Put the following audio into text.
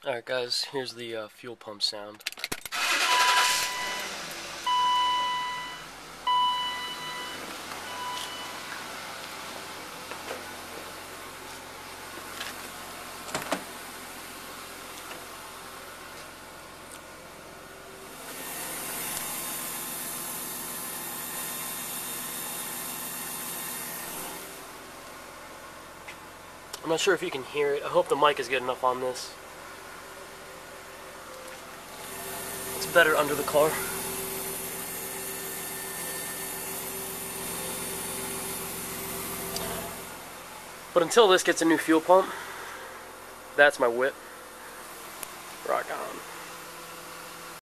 Alright guys, here's the fuel pump sound. I'm not sure if you can hear it. I hope the mic is good enough on this. It's better under the car. But until this gets a new fuel pump, that's my whip. Rock on.